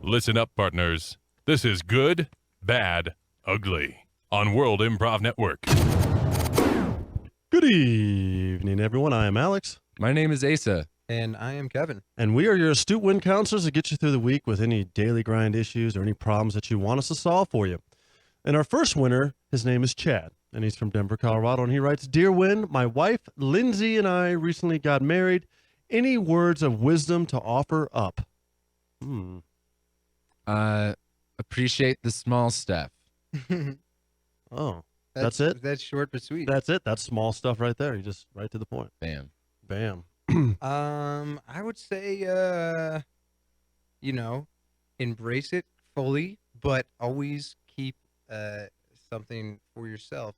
Listen up, partners. This is Good, Bad, Ugly on World Improv Network. Good evening, everyone. I am Alex. My name is Asa. And I am Kevin. And we are your astute wind counselors to get you through the week with any daily grind issues or any problems that you want us to solve for you. And our first winner, his name is Chad, and he's from Denver, Colorado. And he writes, Dear Win, my wife, Lindsay, and I recently got married. Any words of wisdom to offer up? Appreciate the small stuff. Oh, that's it? That's short but sweet. That's it. That's small stuff right there. You just right to the point. Bam. Bam. I would say, embrace it fully, but always keep something for yourself.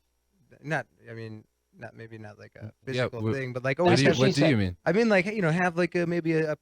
Maybe not like a physical thing, but like always. What do you mean? I mean, like, have like maybe a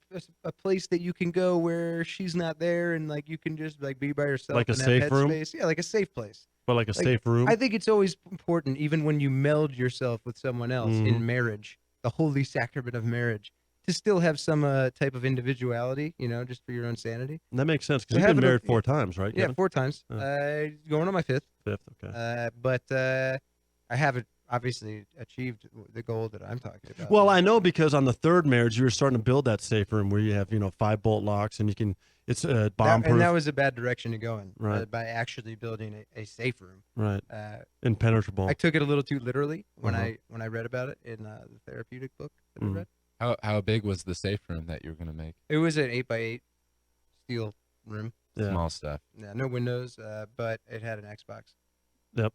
place that you can go where she's not there, and like you can just like be by yourself, like a and have safe room. headspace. Yeah, like a safe place. But like a safe room. I think it's always important, even when you meld yourself with someone else in marriage, the holy sacrament of marriage, to still have some type of individuality, just for your own sanity. That makes sense because you've been married 4 times, right? Yeah, Kevin? 4 times. Going on my 5th. 5th, okay. But I haven't obviously achieved the goal that I'm talking about. Well, I know because on the 3rd marriage, you were starting to build that safe room where you have, 5 bolt locks and you can, it's bomb-proof. And that was a bad direction to go in, right? By actually building a safe room, right? Impenetrable. I took it a little too literally when I read about it in the therapeutic book that I read. How big was the safe room that you were going to make? It was an 8x8 steel room. Yeah. Small stuff. Yeah, no windows, but it had an Xbox. Yep.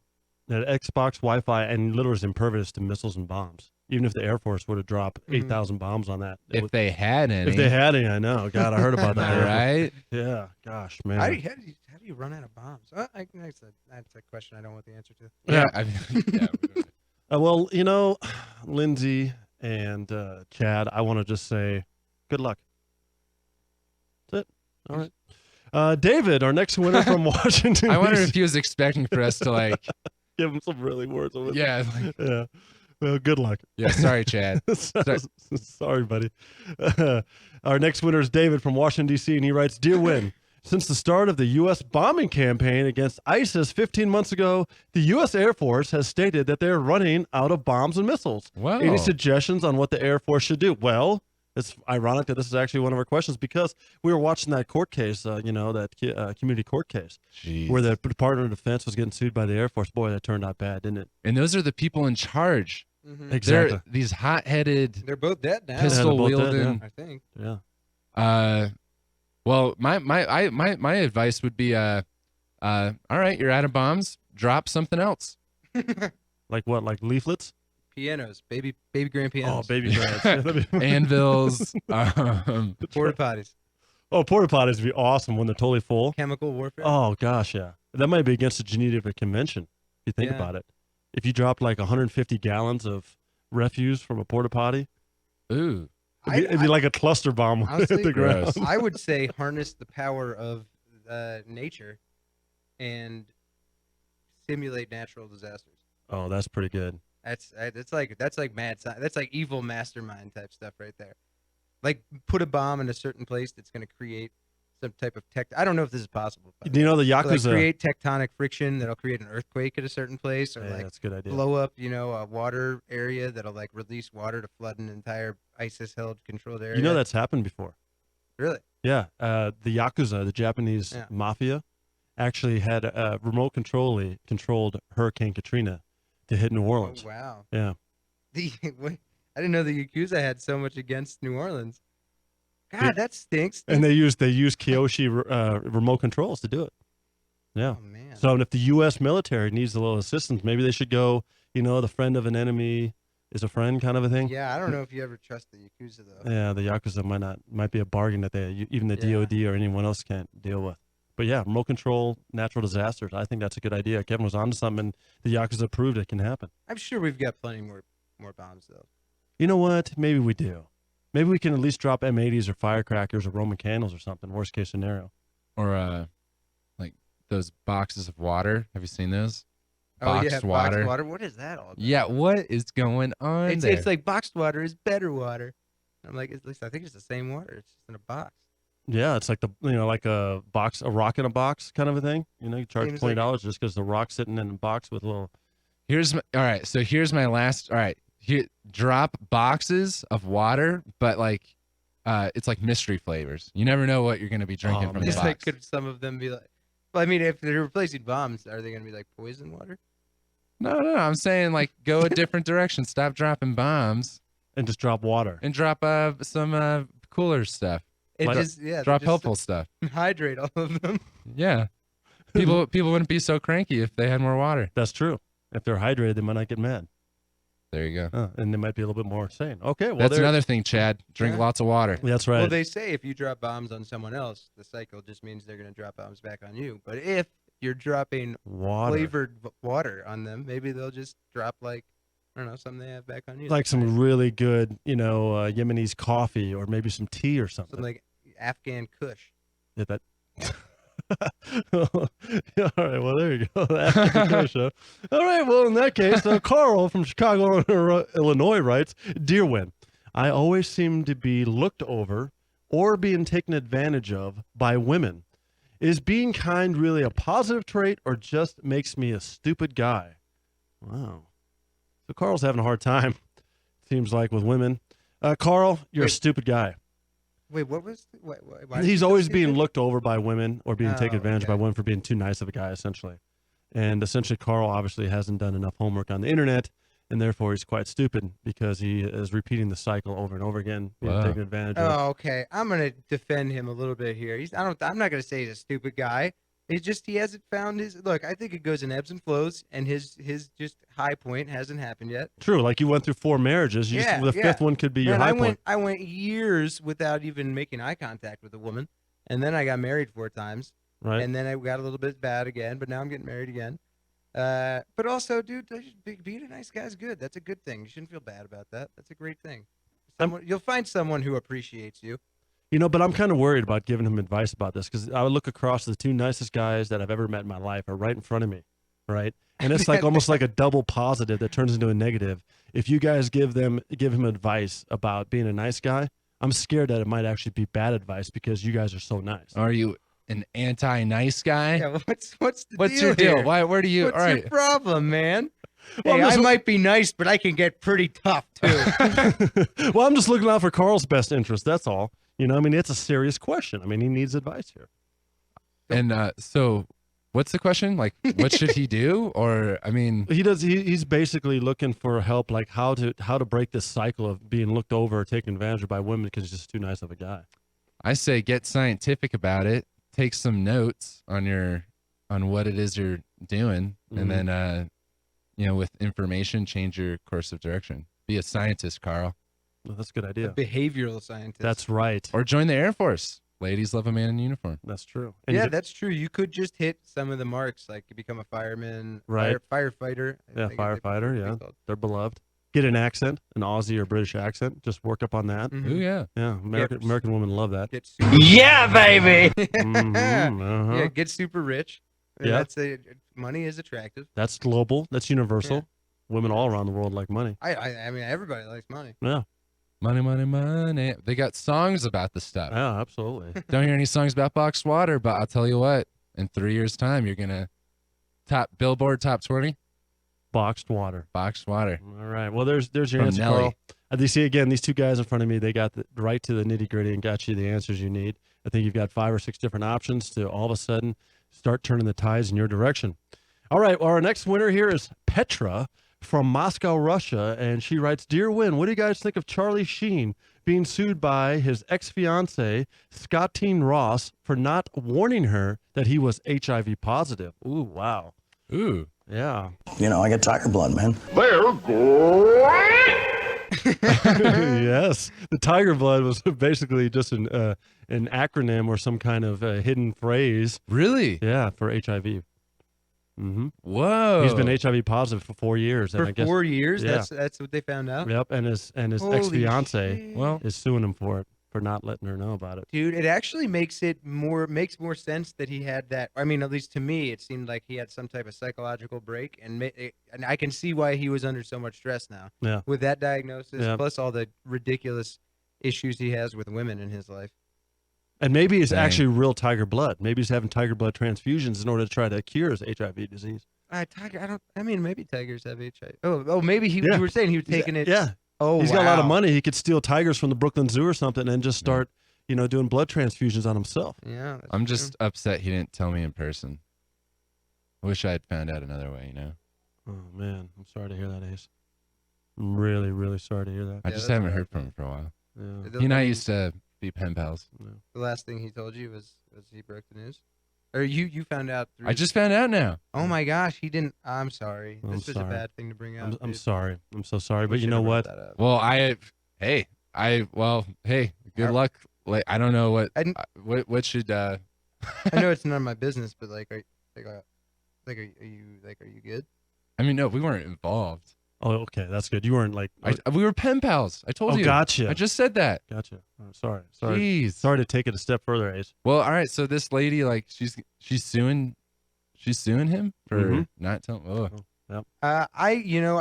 It had Xbox, Wi-Fi, and literally was impervious to missiles and bombs. Even if the Air Force were to drop 8,000 bombs on that. If they had any. If they had any, I know. God, I heard about that. Right? Yeah. Gosh, man. How do you run out of bombs? That's a question I don't want the answer to. Yeah. I mean, well, Lindsay and Chad, I want to just say good luck. That's it. All right. David, our next winner from Washington. I wonder if he was expecting for us to like give him some really words of wisdom. Yeah. Yeah. Well, good luck. Yeah. Sorry, Chad. Sorry, buddy. Our next winner is David from Washington, D.C., and he writes, Dear Win, since the start of the U.S. bombing campaign against ISIS 15 months ago, the U.S. Air Force has stated that they're running out of bombs and missiles. Wow. Any suggestions on what the Air Force should do? Well, it's ironic that this is actually one of our questions because we were watching that court case, that community court case, where the Department of Defense was getting sued by the Air Force. Boy, that turned out bad, didn't it? And those are the people in charge. Mm-hmm. Exactly. They're these hot-headed. They're both dead now. Pistol wielding. I think. Yeah. Well, my advice would be, all right, you're out of bombs. Drop something else. Like what? Like leaflets? Pianos, baby grand pianos. Oh, baby grands. Anvils. Porta potties. Oh, porta potties would be awesome when they're totally full. Chemical warfare. Oh gosh, yeah. That might be against the Geneva Convention. If you think about it, if you dropped like 150 gallons of refuse from a porta potty, ooh, it'd be like a cluster bomb honestly, at the ground. I would say harness the power of nature and simulate natural disasters. Oh, that's pretty good. That's like mad science. That's like evil mastermind type stuff right there. Like put a bomb in a certain place that's going to create some type of I don't know if this is possible. Do you know the Yakuza? Like create tectonic friction that'll create an earthquake at a certain place, or that's a good idea. Blow up, a water area that'll like release water to flood an entire ISIS-held controlled area. That's happened before. Really? Yeah. The Yakuza, the Japanese mafia, actually had remote controlled Hurricane Katrina to hit New Orleans. Oh, wow. Yeah. I didn't know the Yakuza had so much against New Orleans. God, that stinks. And they used Kyoshi remote controls to do it. Yeah. Oh, man. So if the U.S. military needs a little assistance, maybe they should go, the friend of an enemy is a friend kind of a thing. Yeah, I don't know if you ever trust the Yakuza, though. Yeah, the Yakuza might be a bargain that even the DOD or anyone else can't deal with. But yeah, remote control, natural disasters. I think that's a good idea. Kevin was onto something, and the Yakuza proved it can happen. I'm sure we've got plenty more bombs, though. You know what? Maybe we do. Maybe we can at least drop M80s or firecrackers or Roman candles or something. Worst case scenario. Or like those boxes of water. Have you seen those? Boxed water. What is that all about? Yeah, what is going on there? It's like boxed water is better water. I'm like, at least I think it's the same water. It's just in a box. Yeah, it's like like a rock in a box kind of a thing. You charge Seems $20 just because the rock's sitting in a box with a little. All right. So here's my last. All right. Here, drop boxes of water, but like, it's like mystery flavors. You never know what you're gonna be drinking Oh, from the Just box. like, could some of them be like? Well, I mean, if they're replacing bombs, are they gonna be like poison water? No. I'm saying like go a different direction. Stop dropping bombs And just drop water. and drop some cooler stuff. It Like- just Drop just helpful stuff. hydrate all of them. Yeah. People wouldn't be so cranky if they had more water. That's true. If they're hydrated, they might not get mad. There you go. And they might be a little bit more sane. Okay, well, That's there- another thing, Chad. Drink Yeah. lots of water. That's right. Well, they say if you drop bombs on someone else, the cycle just means they're gonna drop bombs back on you. But if you're dropping water. flavored water on them, maybe they'll just drop like I don't know something they have back on you. Like some really good, Yemenis coffee or maybe some tea or something. something like Afghan Kush. Yeah, that. Yeah, all right, well, there you go. The African Kush, huh? All right, well, in that case, Carl from Chicago, Illinois writes, Dear Win, I always seem to be looked over or being taken advantage of by women. Is being kind really a positive trait or just makes me a stupid guy? Wow. So Carl's having a hard time, seems like, with women. Carl, you're a Wait. stupid guy. Wait, what was? Why He's always being looked over by women or being taken Oh, advantage by okay. women for being too nice of a guy, essentially. And essentially, Carl obviously hasn't done enough homework on the internet, and therefore he's quite stupid because he is repeating the cycle over and over again, being Wow. taken advantage of. Oh, okay. I'm gonna defend him a little bit here. I'm not gonna say he's a stupid guy. It's just he hasn't found his. Look, I think it goes in ebbs and flows, and his just high point hasn't happened yet. True, like you went through 4 marriages. You Yeah, just, the yeah. fifth one could be your Man, high point. I went years without even making eye contact with a woman, and then I got married 4 times, Right? and then I got a little bit bad again, but now I'm getting married again. But also, dude, being a nice guy is good. That's a good thing. You shouldn't feel bad about that. That's a great thing. You'll find someone who appreciates you. But I'm kind of worried about giving him advice about this because I would look across the 2 nicest guys that I've ever met in my life are right in front of me, right? And it's like almost like a double positive that turns into a negative. If you guys give him advice about being a nice guy, I'm scared that it might actually be bad advice because you guys are so nice. Are you an anti-nice guy? Yeah, what's the What's deal your deal? here? Where do you? What's all right. your problem, man? Well, Hey, I'm I just- might be nice, but I can get pretty tough too. Well, I'm just looking out for Carl's best interest. That's all. It's a serious question. He needs advice here. And so, what's the question? Like, what should he do? Or He's basically looking for help, like how to break this cycle of being looked over or taken advantage of by women because he's just too nice of a guy. I say get scientific about it. Take some notes on what it is you're doing, Mhm. and then with information, change your course of direction. Be a scientist, Carl, Well, that's a good idea. Behavioral scientist. That's right. or join the Air Force. Ladies love a man in uniform. That's true. And yeah, you- that's true. You could just hit some of the marks, like you become a fireman, Right. firefighter. I Yeah, think firefighter, it's yeah. called. they're beloved. Get an accent, an Aussie or British accent. Just work up on that. Mhm. Ooh, yeah. Yeah, Yeah. American women love that. Get super, Mhm, uh-huh. yeah, get super rich. Yeah. Money is attractive. That's global. That's universal. Women all around the world like money. I mean, everybody likes money. Yeah, Money, money, money. They got songs about the stuff. yeah, absolutely. Don't hear any songs about boxed water, but I'll tell you what. In 3 years' time, you're gonna top Billboard top 20 Boxed water. boxed water. All right. Well, there's your From answer, Nelly. Carl. You see again, these 2 guys in front of me, they got right to the nitty gritty and got you the answers you need. I think you've got 5 or 6 different options to all of a sudden start turning the tides in your direction. All right. Well, our next winner here is Petra from Moscow, Russia, and she writes, "Dear Win, what do you guys think of Charlie Sheen being sued by his ex-fiancee Scottine Ross for not warning her that he was HIV positive?" Ooh, wow. Ooh. Yeah. I get tiger blood, man. Yes, the tiger blood was basically just an acronym or some kind of hidden phrase. Really? Yeah, for HIV. Mm-hmm. Whoa. He's been HIV positive for 4 years, and For I guess 4 years, yeah. that's what they found out. Yep, and his Holy ex fiance shit. Well, is suing him for it for not letting her know about it. Dude, it actually makes more sense that he had that. I mean, at least to me, it seemed like he had some type of psychological break, and I can see why he was under so much stress now. Yeah. With that diagnosis, Yeah. plus all the ridiculous issues he has with women in his life. And maybe it's Dang. actually real tiger blood. Maybe he's having tiger blood transfusions in order to try to cure his HIV disease. Tiger, I mean, maybe tigers have HIV. Oh, maybe Yeah. you were saying he was taking it. Yeah. Oh, He's got a lot of wow. money. He could steal tigers from the Brooklyn Zoo or something and just start, doing blood transfusions on himself. Yeah. that's I'm true. just upset he didn't tell me in person. I wish I had found out another way, Oh, man. I'm sorry to hear that, Ace. I'm really, really sorry to hear that. I Yeah, just that's haven't right. heard from him for a while. Yeah. He and I used to be pen pals. The last thing he told you was he broke the news, or you found out through. I just found out now. Oh my gosh, he didn't. I'm sorry. I'm This is a sorry. bad thing to bring up. I'm dude. sorry. I'm so sorry. We But you should know have brought what? that up. Well, hey, good Are- luck. Like, I don't know what I didn't- what should I know it's none of my business, but are you good? I mean, no, we weren't involved. Oh, okay. That's good. You weren't like. We were pen pals. I told oh, you. gotcha. I just said that. Gotcha. Oh, sorry. Sorry. Jeez. Sorry to take it a step further, Ace. Well, all right. So this lady, like, she's suing him for Mhm. not telling. Oh,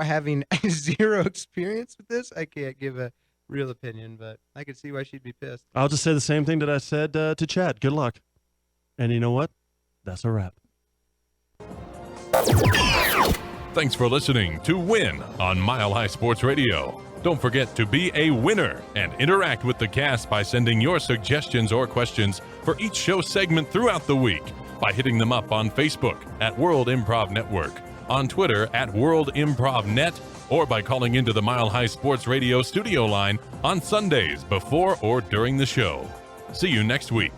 Having zero experience with this, I can't give a real opinion, but I could see why she'd be pissed. I'll just say the same thing that I said to Chad. Good luck. And you know what? That's a wrap. Thanks for listening to Win on Mile High Sports Radio. Don't forget to be a winner and interact with the cast by sending your suggestions or questions for each show segment throughout the week by hitting them up on Facebook at World Improv Network, on Twitter at World Improv Net, or by calling into the Mile High Sports Radio studio line on Sundays before or during the show. See you next week.